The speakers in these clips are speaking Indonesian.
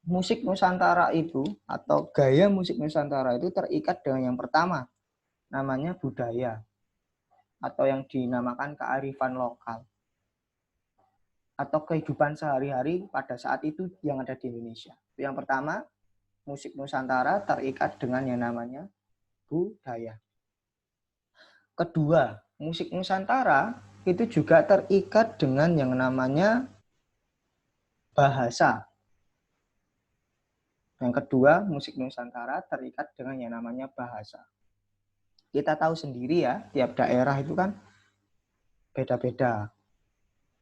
musik Nusantara itu atau gaya musik Nusantara itu terikat dengan yang pertama, namanya budaya atau yang dinamakan kearifan lokal atau kehidupan sehari-hari pada saat itu yang ada di Indonesia. Yang pertama, musik Nusantara terikat dengan yang namanya budaya. Kedua, musik Nusantara itu juga terikat dengan yang namanya bahasa. Yang kedua, musik Nusantara terikat dengan yang namanya bahasa. Kita tahu sendiri ya, tiap daerah itu kan beda-beda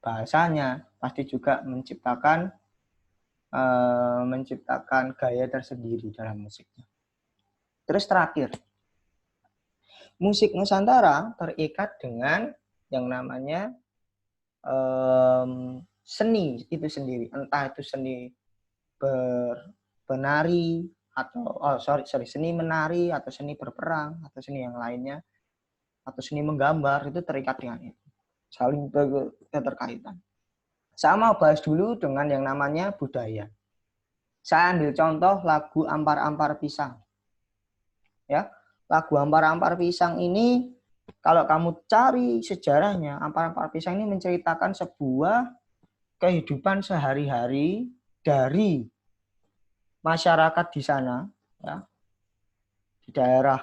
bahasanya, pasti juga menciptakan gaya tersendiri dalam musiknya. Terus terakhir, musik Nusantara terikat dengan yang namanya seni itu sendiri, entah itu seni menari atau seni menari atau seni berperang atau seni yang lainnya atau seni menggambar, itu terikat dengan itu, saling keterkaitan. Saya mau bahas dulu dengan yang namanya budaya. Saya ambil contoh lagu Ampar-Ampar Pisang. Ya, lagu Ampar-Ampar Pisang ini kalau kamu cari sejarahnya, Ampar-Ampar Pisang ini menceritakan sebuah kehidupan sehari-hari dari masyarakat di sana, ya, di daerah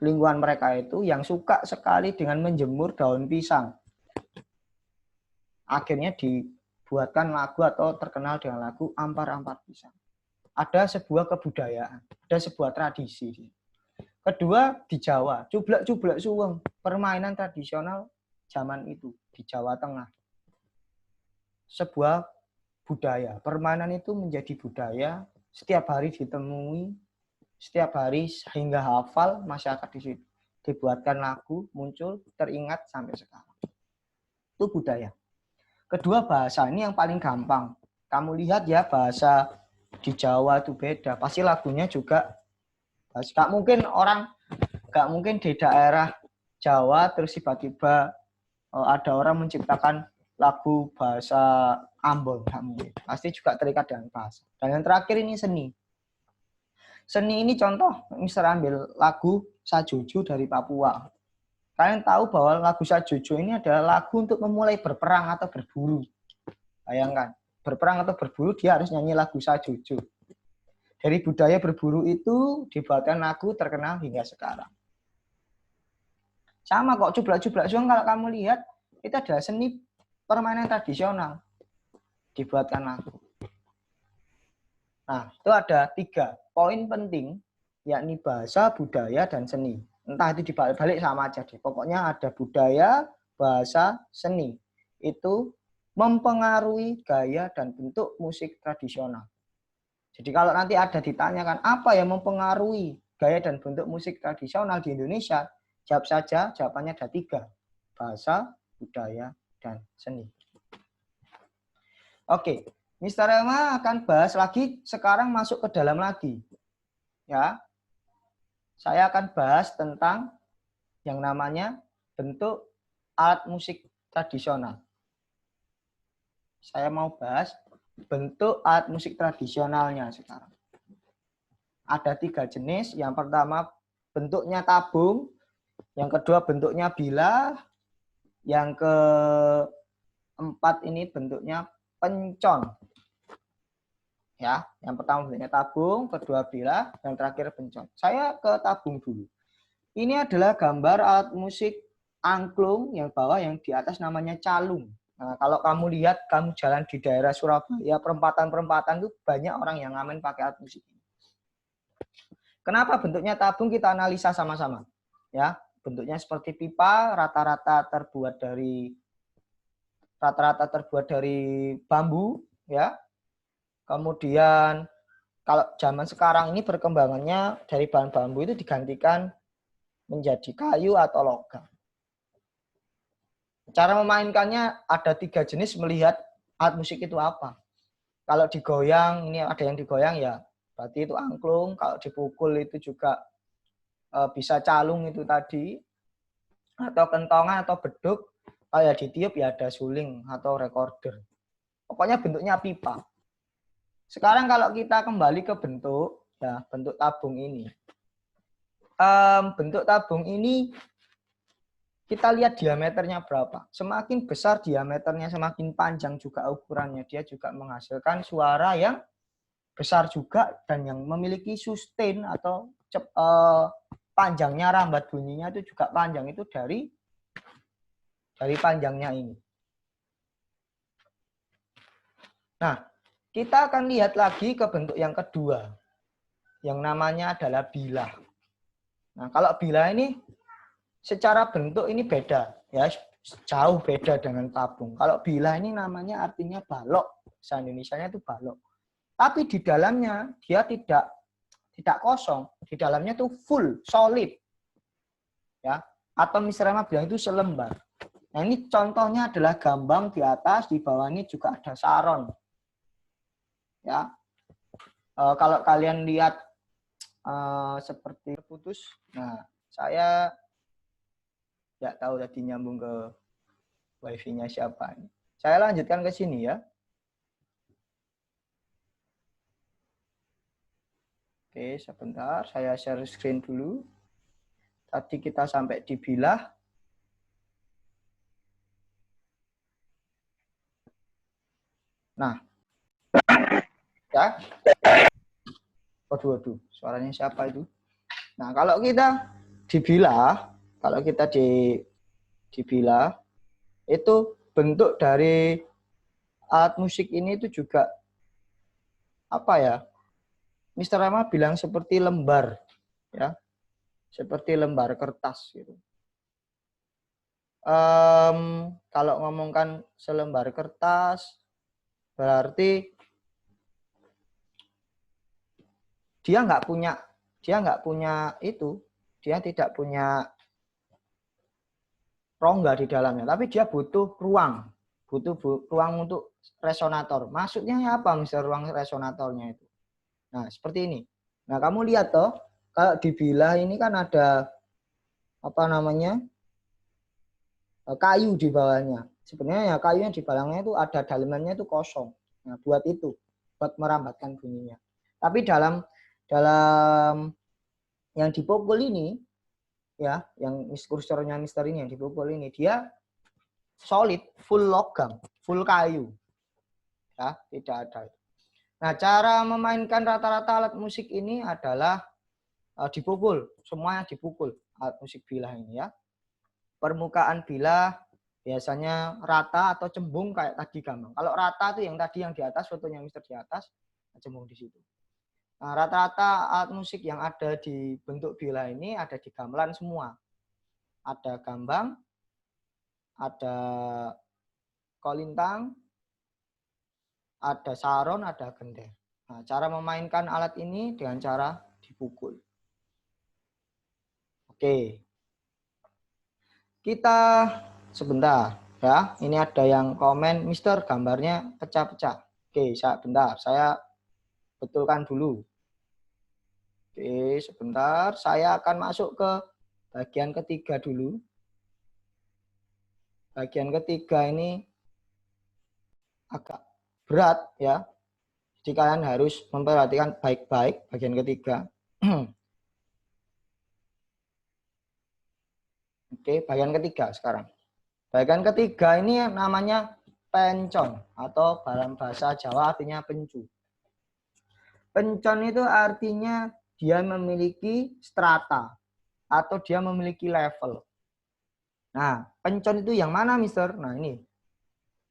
lingkungan mereka itu yang suka sekali dengan menjemur daun pisang. Akhirnya dibuatkan lagu atau terkenal dengan lagu Ampar-Ampar Pisang. Ada sebuah kebudayaan, ada sebuah tradisi. Kedua, di Jawa, cublak-cublak suweng, permainan tradisional zaman itu di Jawa Tengah. Sebuah budaya, permainan itu menjadi budaya, setiap hari ditemui, setiap hari hingga hafal masyarakat di situ. Dibuatkan lagu, muncul, teringat sampai sekarang. Itu budaya. Kedua, bahasa, ini yang paling gampang. Kamu lihat ya, bahasa di Jawa itu beda. Pasti lagunya juga, gak mungkin di daerah Jawa terus tiba-tiba ada orang menciptakan lagu bahasa Ambon. Gak mungkin. Pasti juga terikat dengan bahasa. Dan yang terakhir ini seni. Seni ini contoh, misalnya ambil lagu Sajuju dari Papua. Kalian tahu bahwa lagu Sajuju ini adalah lagu untuk memulai berperang atau berburu. Bayangkan, berperang atau berburu dia harus nyanyi lagu Sajuju. Dari budaya berburu itu dibuatkan lagu terkenal hingga sekarang. Sama kok, cublak-cublak suweng kalau kamu lihat, itu adalah seni permainan tradisional. Dibuatkan lagu. Nah, itu ada 3 poin penting, yakni bahasa, budaya, dan seni. Entah itu dibalik-balik sama aja deh. Pokoknya ada budaya, bahasa, seni. Itu mempengaruhi gaya dan bentuk musik tradisional. Jadi kalau nanti ada ditanyakan apa yang mempengaruhi gaya dan bentuk musik tradisional di Indonesia, jawab saja, jawabannya ada 3. Bahasa, budaya, dan seni. Oke, Mr. Elma akan bahas lagi, sekarang masuk ke dalam lagi. Ya, saya akan bahas tentang yang namanya bentuk alat musik tradisional. Saya mau bahas bentuk alat musik tradisionalnya sekarang. Ada 3 jenis. Yang pertama bentuknya tabung, yang kedua bentuknya bilah, yang keempat ini bentuknya pencon. Ya, yang pertama bentuknya tabung, kedua bilah, yang terakhir pencon. Saya ke tabung dulu. Ini adalah gambar alat musik angklung yang bawah, yang di atas namanya calung. Nah, kalau kamu lihat, kamu jalan di daerah Surabaya, perempatan-perempatan itu banyak orang yang ngamen pakai alat musik ini. Kenapa bentuknya tabung? Kita analisa sama-sama. Ya, bentuknya seperti pipa, rata-rata terbuat dari bambu, ya. Kemudian kalau zaman sekarang ini perkembangannya dari bahan bambu itu digantikan menjadi kayu atau logam. Cara memainkannya ada 3 jenis, melihat alat musik itu apa. Kalau digoyang, ini ada yang digoyang ya, berarti itu angklung. Kalau dipukul itu juga bisa calung itu tadi, atau kentongan atau beduk. Kayak ditiup ya ada suling atau recorder. Pokoknya bentuknya pipa. Sekarang kalau kita kembali ke bentuk, ya bentuk tabung ini. Bentuk tabung ini kita lihat diameternya berapa. Semakin besar diameternya, semakin panjang juga ukurannya. Dia juga menghasilkan suara yang besar juga dan yang memiliki sustain atau panjangnya rambat bunyinya itu juga panjang, itu dari panjangnya ini. Nah, kita akan lihat lagi ke bentuk yang kedua, yang namanya adalah bilah. Nah, kalau bilah ini secara bentuk ini beda, ya jauh beda dengan tabung. Kalau bilah ini namanya artinya balok, bahasa Indonesianya itu balok. Tapi di dalamnya dia tidak kosong, di dalamnya itu full, solid, ya. Atau misalnya bilang itu selembar. Nah, ini contohnya adalah gambang di atas, di bawah ini juga ada saron. Ya, kalau kalian lihat seperti putus, nah saya nggak tahu tadi nyambung ke wifi-nya siapa. Saya lanjutkan ke sini ya. Oke, sebentar, saya share screen dulu. Tadi kita sampai di bilah. Nah, ya. Waduh, suaranya siapa itu? Nah, kalau kita dibilah, dibilah, itu bentuk dari alat musik ini itu juga apa ya? Mr. Rama bilang seperti lembar, ya, seperti lembar kertas gitu. Kalau ngomongkan selembar kertas, berarti dia nggak punya itu, dia tidak punya rongga di dalamnya, tapi dia butuh ruang untuk resonator. Maksudnya apa, Mister, ruang resonatornya itu? Nah, seperti ini. Nah, kamu lihat toh, kalau dibilah ini kan ada apa namanya? Kayu di bawahnya. Sebenarnya ya kayu yang di bawahnya itu ada dalamannya itu kosong. Nah, buat merambatkan bunyinya. Tapi dalam yang dipukul ini, ya, yang kursornya Mister ini yang dipukul ini, dia solid, full logam, full kayu. Ya, tidak ada. Nah, cara memainkan rata-rata alat musik ini adalah dipukul, semuanya dipukul alat musik bilah ini ya. Permukaan bilah biasanya rata atau cembung kayak tadi gambang. Kalau rata itu yang tadi yang di atas, fotonya Mister di atas, cembung di situ. Nah, rata-rata alat musik yang ada di bentuk bilah ini ada di gamelan semua. Ada gambang, ada kolintang, ada saron, ada gender. Nah, cara memainkan alat ini dengan cara dipukul. Oke. Kita sebentar ya. Ini ada yang komen, Mister, gambarnya pecah-pecah. Oke, bentar, saya betulkan dulu. Oke, sebentar. Saya akan masuk ke bagian ketiga dulu. Bagian ketiga ini agak berat ya. Jadi kalian harus memperhatikan baik-baik bagian ketiga. Oke, bagian ketiga sekarang. Bagian ketiga ini namanya pencon atau dalam bahasa Jawa artinya pencu. Pencon itu artinya dia memiliki strata atau dia memiliki level. Nah, pencon itu yang mana, Mister? Nah, ini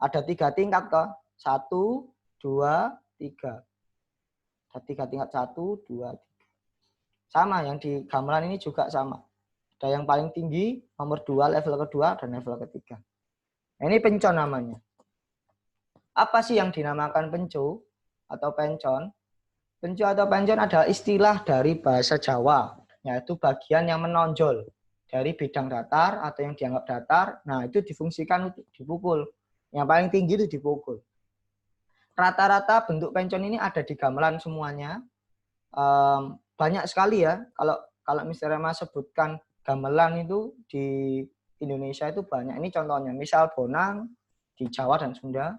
ada 3 tingkat kok. 1, 2, 3. Ada 3 tingkat, 1, 2, 3. Sama, yang di gamelan ini juga sama. Ada yang paling tinggi, nomor 2, level kedua, dan level ketiga. Nah, ini pencon namanya. Apa sih yang dinamakan pencu atau pencon? Pencu atau pencon adalah istilah dari bahasa Jawa, yaitu bagian yang menonjol dari bidang datar atau yang dianggap datar. Nah, itu difungsikan untuk dipukul. Yang paling tinggi itu dipukul. Rata-rata bentuk pencon ini ada di gamelan semuanya. Banyak sekali ya. Kalau Mister Rema sebutkan gamelan itu di Indonesia itu banyak. Ini contohnya, misal bonang di Jawa dan Sunda,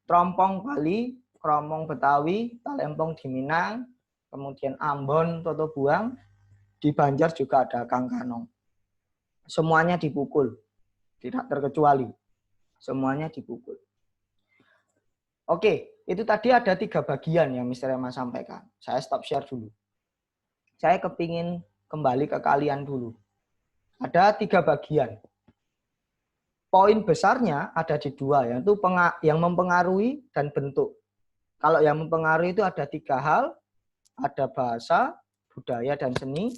trompong Bali, kromong Betawi, talempong di Minang, kemudian Ambon, Toto Buang, di Banjar juga ada kangkanong. Semuanya dipukul, tidak terkecuali. Semuanya dipukul. Oke, itu tadi ada 3 bagian yang Mr. Emma sampaikan. Saya stop share dulu. Saya kepingin kembali ke kalian dulu. Ada 3 bagian. Poin besarnya ada di 2, yaitu yang mempengaruhi dan bentuk. Kalau yang mempengaruhi itu ada 3 hal, ada bahasa, budaya, dan seni.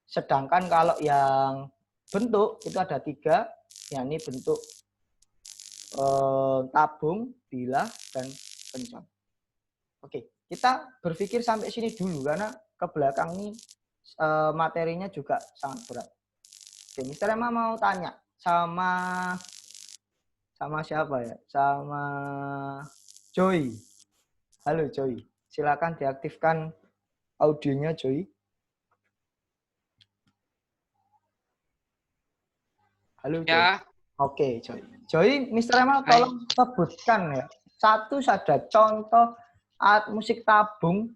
Sedangkan kalau yang bentuk itu ada 3, yakni bentuk tabung, bilah, dan kencang. Oke, kita berpikir sampai sini dulu karena ke belakang ini materinya juga sangat berat. Oke, Mr. Emma mau tanya sama siapa ya? Sama Joy. Halo Joy, silakan diaktifkan audionya Joy. Halo Joy. Ya. Oke Joy. Joy, Mr. Emma tolong sebutkan ya satu saja contoh alat musik tabung,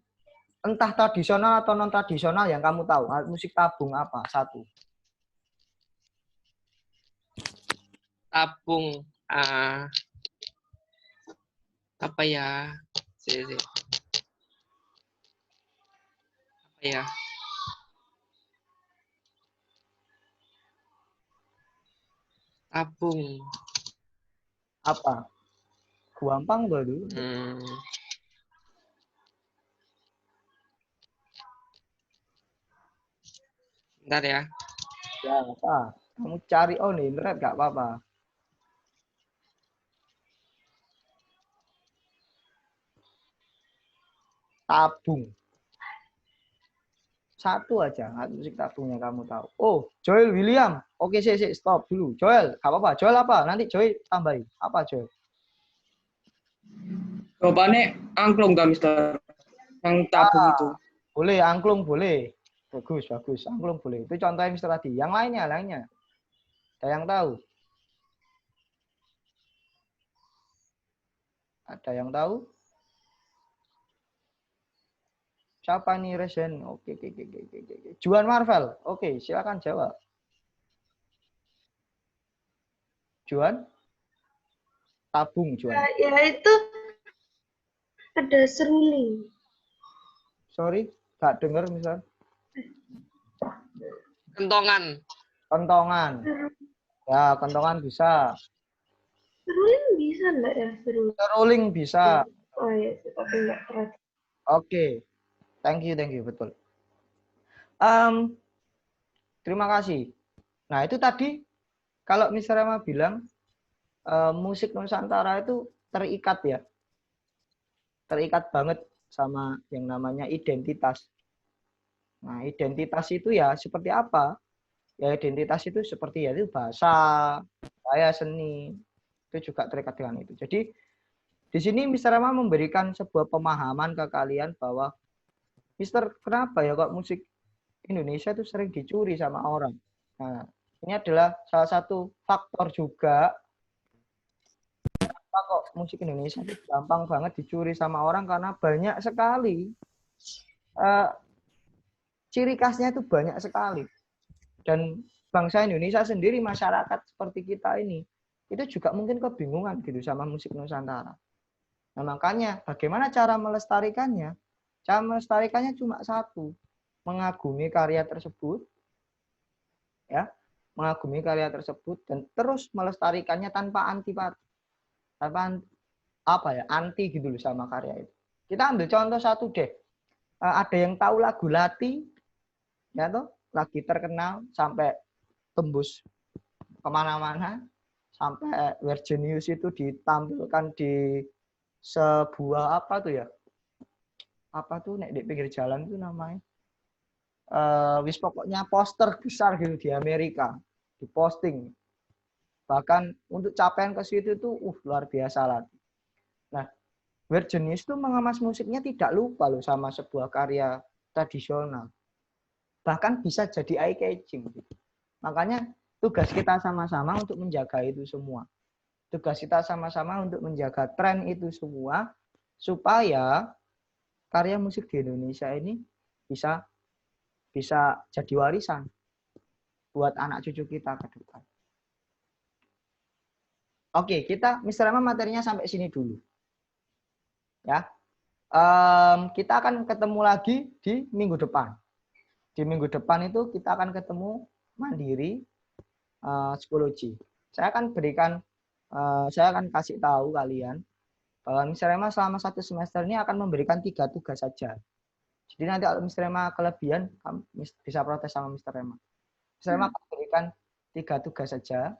entah tradisional atau non tradisional yang kamu tahu. Alat musik tabung apa? Satu. Tabung. Apa ya? Apa ya? Tabung. Apa? Gampang baru. Bentar ya. Ya, apa? Kamu cari di internet nggak apa-apa. Tabung. Satu aja alat musik tabungnya kamu tahu. Oh, Joel William. Oke, stop dulu. Joel, nggak apa-apa. Joel apa? Nanti Joel tambahin. Apa Joel? Jawabannya angklung kan, Mister. Yang tabung itu. Boleh, angklung boleh. Bagus. Angklung boleh. Itu contohnya Mister tadi. Yang lainnya. Ada yang tahu? Ada yang tahu? Siapa nih Resen? Oke. Juan Marvel. Oke, silakan jawab. Juan? Tabung, Juan. Ya itu ada seruling. Sorry, gak dengar misal. Kentongan. Ya, kentongan bisa. Seruling bisa enggak ya? Seruling bisa. Oh iya, tapi enggak keras. Oke. Thank you, betul. Terima kasih. Nah, itu tadi kalau Mr. Rama bilang musik Nusantara itu terikat ya. Terikat banget sama yang namanya identitas. Nah, identitas itu ya seperti apa? Ya identitas itu seperti ya itu bahasa, budaya, seni. Itu juga terikat dengan itu. Jadi di sini Mr. Rama memberikan sebuah pemahaman ke kalian bahwa Mister, kenapa ya kok musik Indonesia itu sering dicuri sama orang? Nah, ini adalah salah satu faktor juga kenapa kok musik Indonesia itu gampang banget dicuri sama orang karena banyak sekali ciri khasnya itu banyak sekali. Dan bangsa Indonesia sendiri, masyarakat seperti kita ini, itu juga mungkin kebingungan gitu sama musik Nusantara. Nah, makanya bagaimana cara melestarikannya? Cara melestarikannya cuma satu, mengagumi karya tersebut, ya, mengagumi karya tersebut dan terus melestarikannya tanpa antipati, tanpa anti gitu loh sama karya itu. Kita ambil contoh satu deh, ada yang tahu lagu Lati, ya toh, lagi terkenal sampai tembus kemana-mana, sampai Virginius itu ditampilkan di sebuah apa tuh ya? Apa tuh nek di pinggir jalan itu namanya wis pokoknya poster besar gitu di Amerika diposting, bahkan untuk capaian ke situ itu luar biasa lagi. Nah, Virginius itu mengemas musiknya tidak lupa loh sama sebuah karya tradisional, bahkan bisa jadi eye catching gitu. Makanya tugas kita sama-sama untuk menjaga itu semua. Tugas kita sama-sama untuk menjaga tren itu semua supaya karya musik di Indonesia ini bisa jadi warisan buat anak cucu kita ke depan. Oke, kita Mr. Rama materinya sampai sini dulu. Ya. Kita akan ketemu lagi di minggu depan. Di minggu depan itu kita akan ketemu mandiri psikologi. Saya akan kasih tahu kalian bahwa Mr. Rema selama 1 semester ini akan memberikan 3 tugas saja. Jadi nanti kalau Mr. Rema kelebihan, bisa protes sama Mr. Rema. Mr. Rema akan memberikan 3 tugas saja.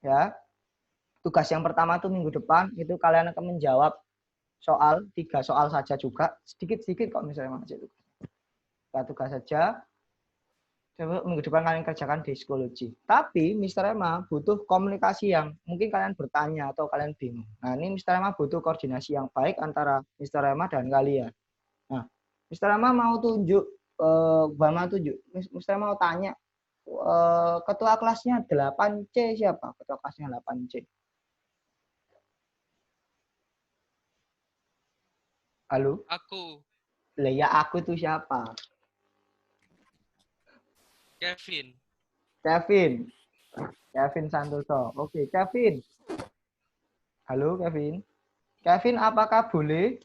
Ya. Tugas yang pertama itu minggu depan, itu kalian akan menjawab 3 soal saja juga. Sedikit-sedikit kok Mr. Rema kasih tugas. 3 tugas saja. Minggu depan kalian kerjakan di psikologi. Tapi Mr. Rema butuh komunikasi yang mungkin kalian bertanya atau kalian bingung. Nah, ini Mr. Rema butuh koordinasi yang baik antara Mr. Rema dan kalian. Nah, Mr. Rema mau tunjuk, Mr. Rema mau tanya, ketua kelasnya 8C siapa? Ketua kelasnya 8C. Halo? Aku, Lah ya aku itu siapa? Kevin. Kevin Santoso. Oke, Kevin. Halo, Kevin. Kevin, apakah boleh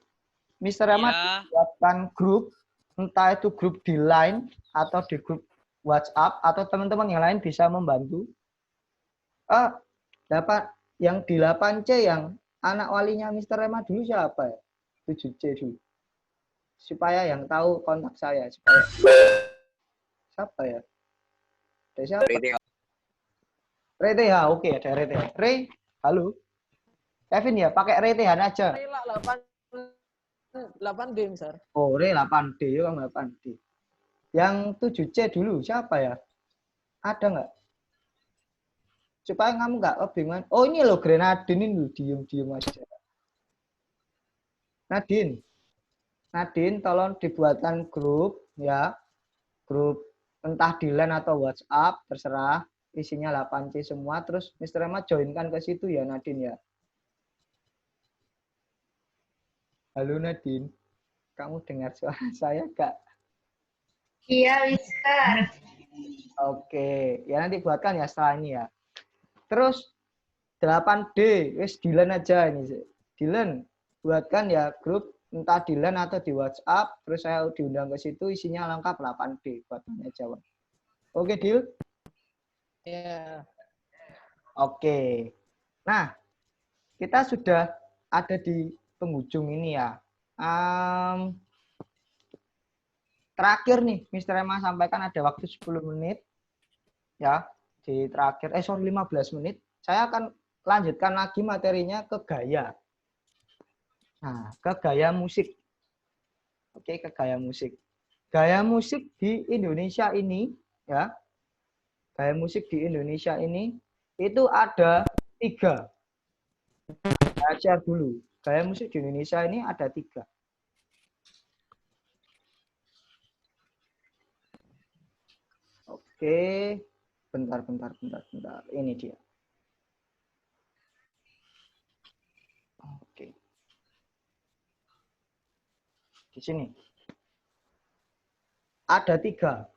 Mr. Rama Ya. buatkan grup, entah itu grup di Line atau di grup WhatsApp atau teman-teman yang lain bisa membantu? Yang di 8C yang anak walinya Mr. Rama dulu siapa ya? 7C dulu. Supaya yang tahu kontak saya. Siapa ya? Siapa? Retehan, oke ada Retehan. Re, halo. Kevin ya, pakai Retehan aja. 8D, Mister. Oh, Re 8D, ya 8D. Yang 7C dulu, siapa ya? Ada nggak? Supaya kamu nggak kebingungan. Oh, ini loh, Grenadine ini loh, diem-diem aja. Nadine, tolong dibuatkan grup, ya. Grup entah di LAN atau WhatsApp, terserah. Isinya 8C semua. Terus Mr. Rema joinkan ke situ ya, Nadine ya. Halo Nadine, kamu dengar suara saya nggak? Iya, Mister. Oke, ya nanti buatkan ya setelah ini ya. Terus 8D, wis di LAN aja ini. Di LAN, buatkan ya grup entah di LAN atau di WhatsApp. Terus saya diundang ke situ, isinya lengkap 8D. Buat tanya jawab. Oke, deal? Ya. Oke. Nah, kita sudah ada di penghujung ini ya. Terakhir nih, Mr. Rema sampaikan ada waktu 10 menit. Ya, di terakhir, 15 menit. Saya akan lanjutkan lagi materinya ke gaya. Nah, ke gaya musik. Oke, ke gaya musik. Gaya musik di Indonesia ini, ya. Gaya musik di Indonesia ini, itu ada 3. Saya share dulu. Gaya musik di Indonesia ini ada 3. Oke, bentar. Ini dia. Oke. Di sini. Ada 3.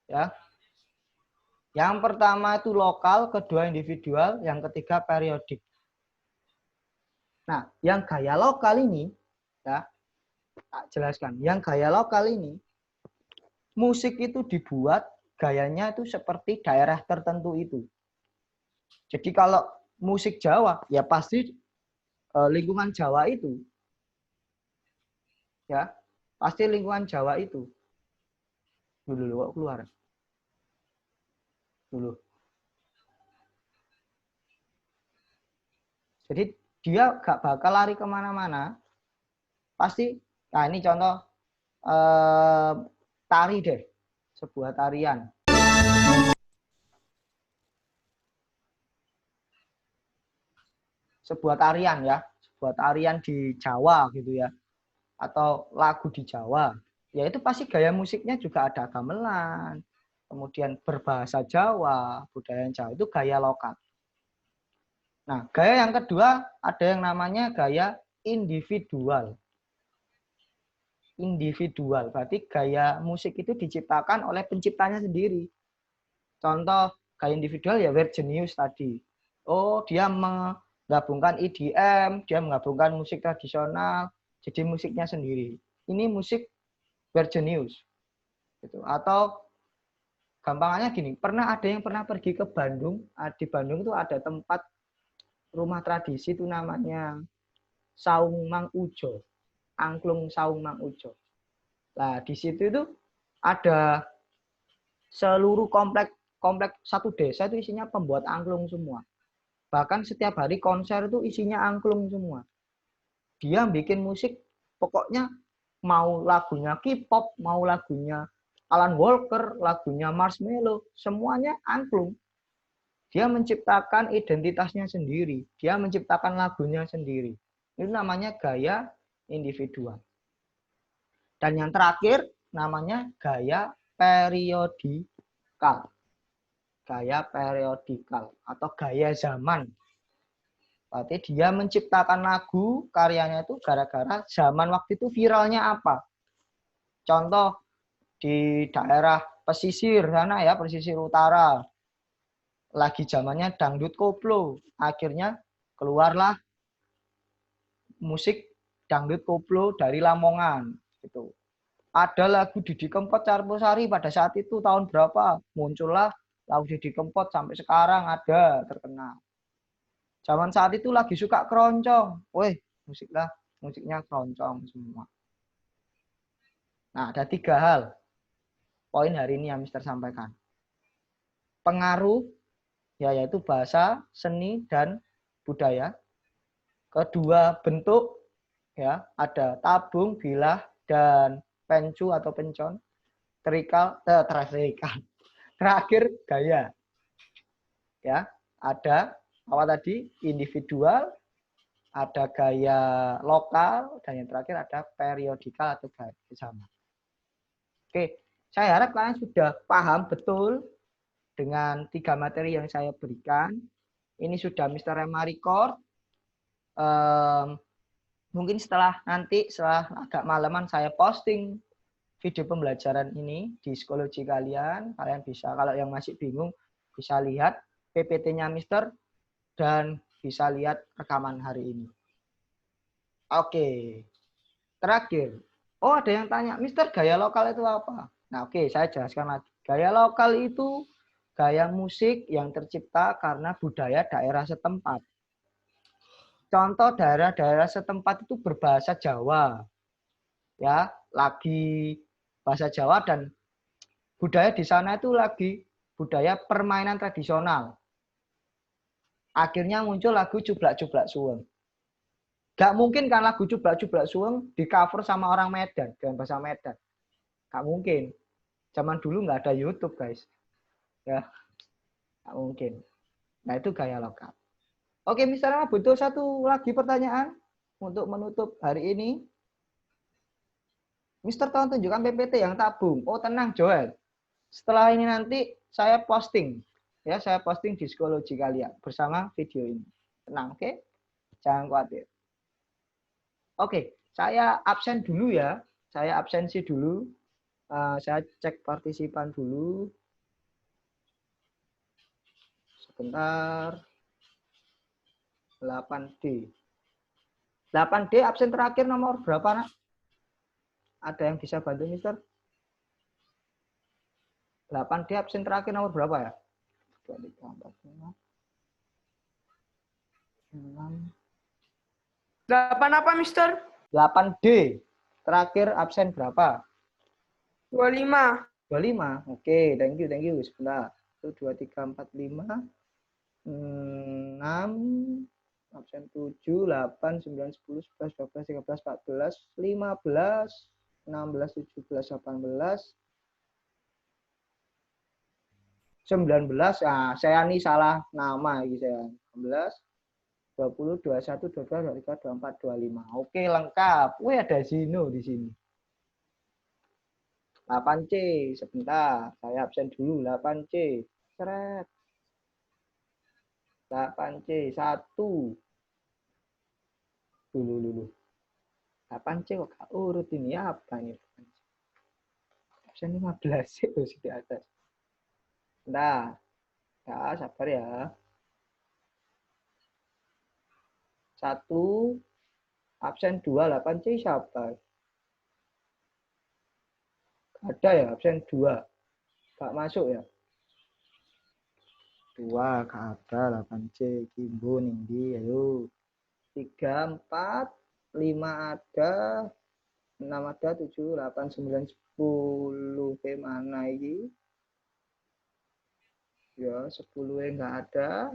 Ya. Yang pertama itu lokal, kedua individual, yang ketiga periodik. Nah, yang gaya lokal ini, ya, tak jelaskan. Yang gaya lokal ini, musik itu dibuat gayanya itu seperti daerah tertentu itu. Jadi kalau musik Jawa, ya pasti lingkungan Jawa itu. Ya, pasti lingkungan Jawa itu. Dulu kok keluar. Dulu. Jadi dia gak bakal lari kemana-mana. Pasti, nah ini contoh tari deh. Sebuah tarian. Sebuah tarian ya. Sebuah tarian di Jawa gitu ya. Atau lagu di Jawa. Ya itu pasti gaya musiknya juga ada gamelan. kemudian berbahasa Jawa, budaya Jawa, itu gaya lokal. Nah, gaya yang kedua ada yang namanya gaya individual. Individual, berarti gaya musik itu diciptakan oleh penciptanya sendiri. Contoh gaya individual ya Weird Genius tadi. Oh, dia menggabungkan EDM, dia menggabungkan musik tradisional, jadi musiknya sendiri. Ini musik Weird Genius. Gitu. Atau gampangannya gini, ada yang pernah pergi ke Bandung, di Bandung itu ada tempat rumah tradisi itu namanya Saung Mang Ujo. Angklung Saung Mang Ujo. Nah, di situ itu ada seluruh komplek satu desa itu isinya pembuat angklung semua. Bahkan setiap hari konser itu isinya angklung semua. Dia bikin musik, pokoknya mau lagunya K-pop, mau lagunya Alan Walker, lagunya Marshmello, semuanya angklung. Dia menciptakan identitasnya sendiri. Dia menciptakan lagunya sendiri. Itu namanya gaya individual. Dan yang terakhir namanya gaya periodikal. Gaya periodikal atau gaya zaman. Berarti dia menciptakan lagu, karyanya itu gara-gara zaman waktu itu viralnya apa. Contoh di daerah pesisir sana ya, pesisir utara. Lagi zamannya dangdut koplo. Akhirnya keluarlah musik dangdut koplo dari Lamongan. Gitu. Ada lagu Didi Kempot Carposari pada saat itu tahun berapa? Muncullah lagu Didi Kempot sampai sekarang ada terkenal. Zaman saat itu lagi suka keroncong. Wih, musiknya keroncong semua. Nah, ada 3 hal poin hari ini yang Mister sampaikan. Pengaruh, yaitu bahasa, seni, dan budaya. Kedua, bentuk, ya ada tabung, bilah, dan pencu atau pencon. Terikal. Terakhir, gaya. Ya, ada apa tadi? Individual, ada gaya lokal, dan yang terakhir ada periodikal atau gaya zaman. Oke, saya harap kalian sudah paham betul dengan 3 materi yang saya berikan. Ini sudah Mr. Rema record. Mungkin setelah agak malaman saya posting video pembelajaran ini di psikologi kalian. Kalian bisa, kalau yang masih bingung, bisa lihat PPT-nya Mister dan bisa lihat rekaman hari ini. Oke. Terakhir. Oh, ada yang tanya, Mister, gaya lokal itu apa? Nah, oke, saya jelaskan lagi. Gaya lokal itu gaya musik yang tercipta karena budaya daerah setempat. Contoh daerah-daerah setempat itu berbahasa Jawa. Ya, lagi bahasa Jawa dan budaya di sana itu lagi budaya permainan tradisional. Akhirnya muncul lagu Jublak-Jublak Suweng. Gak mungkin kan lagu Jublak-Jublak Suweng di cover sama orang Medan, dengan bahasa Medan. Gak mungkin. Zaman dulu nggak ada YouTube, guys. Ya, gak mungkin. Nah, itu gaya lokal. Oke, misalnya butuh satu lagi pertanyaan untuk menutup hari ini. Mister tolong tunjukkan PPT yang tabung. Oh, tenang, Joel. Setelah ini nanti saya posting. Ya, saya posting di psikologi kalian bersama video ini. Tenang, oke? Jangan khawatir. Oke, saya absen dulu ya. Saya absensi dulu. Saya cek partisipan dulu. Sebentar. 8D. 8D absen terakhir nomor berapa, Nak? Ada yang bisa bantu, Mister? 8D absen terakhir nomor berapa ya? 2, 3, 4, 5, 6. 8 apa, Mister? 8D. Terakhir absen berapa? 25. 25. Oke, thank you. Sebentar. 1, 2, 3, 4, 5, 6, absen 7, 8, 9, 10, 11, 12, 13, 14, 15, 16, 17, 18, 19. Nah, saya ini salah nama ini saya. 19, 20, 21, 22, 23, 24, 25. Oke, lengkap. Wih, ada Zino di sini. 8C, sebentar. Saya absen dulu. 8C. Seret. 8C. 1. Dulu. 8C kok gak urut ini. Apa ini? Absen 15 itu di atas. Nah, ya, sabar ya. 1. Absen 2. 8C siapa? Ada ya absen 2. Gak masuk ya? 2 gak ada. 8C Kimbo Nindi. Ayo. 3, 4, 5 ada. 6 ada. 7, 8, 9, 10. Oke, mana ini? Ya, 10 enggak ada.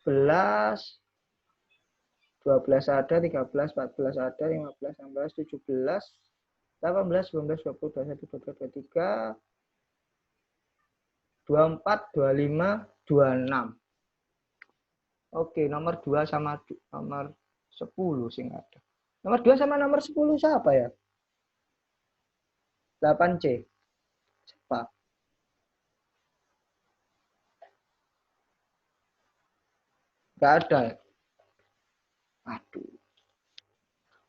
11. 12 ada, 13, 14 ada, 15, 16, 17, 18, 19, 20, 21, 22, 23, 24, 25, 26. Oke, nomor 2 sama nomor 10 sih nggak ada. Nomor 2 sama nomor 10 siapa ya? 8C. Siapa? Nggak ada ya? Aduh.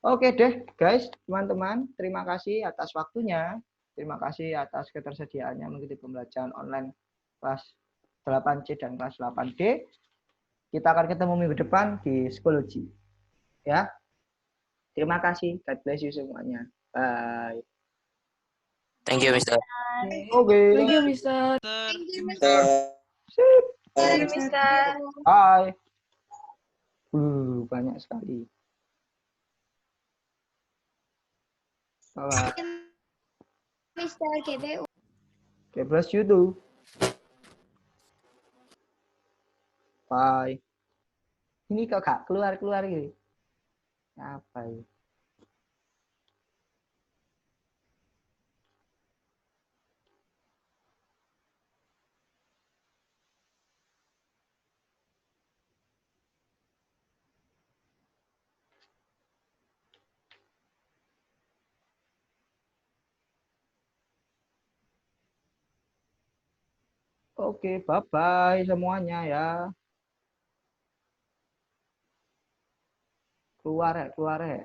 Oke deh, guys, teman-teman. Terima kasih atas waktunya. Terima kasih atas ketersediaannya mengikuti pembelajaran online kelas 8C dan kelas 8D. Kita akan ketemu minggu depan di psikologi. Ya. Terima kasih. God bless you semuanya. Bye. Thank you, Mister. Oke. Thank you, Mister. Thank you, Mister. Sip. Thank you, Mister. Bye. Banyak sekali. Bye. Mister GBU. God bless you too. Bye. Ini kok gak keluar-keluar gitu. Apa ini? Oke, bye-bye semuanya ya. Keluar ya, keluar ya.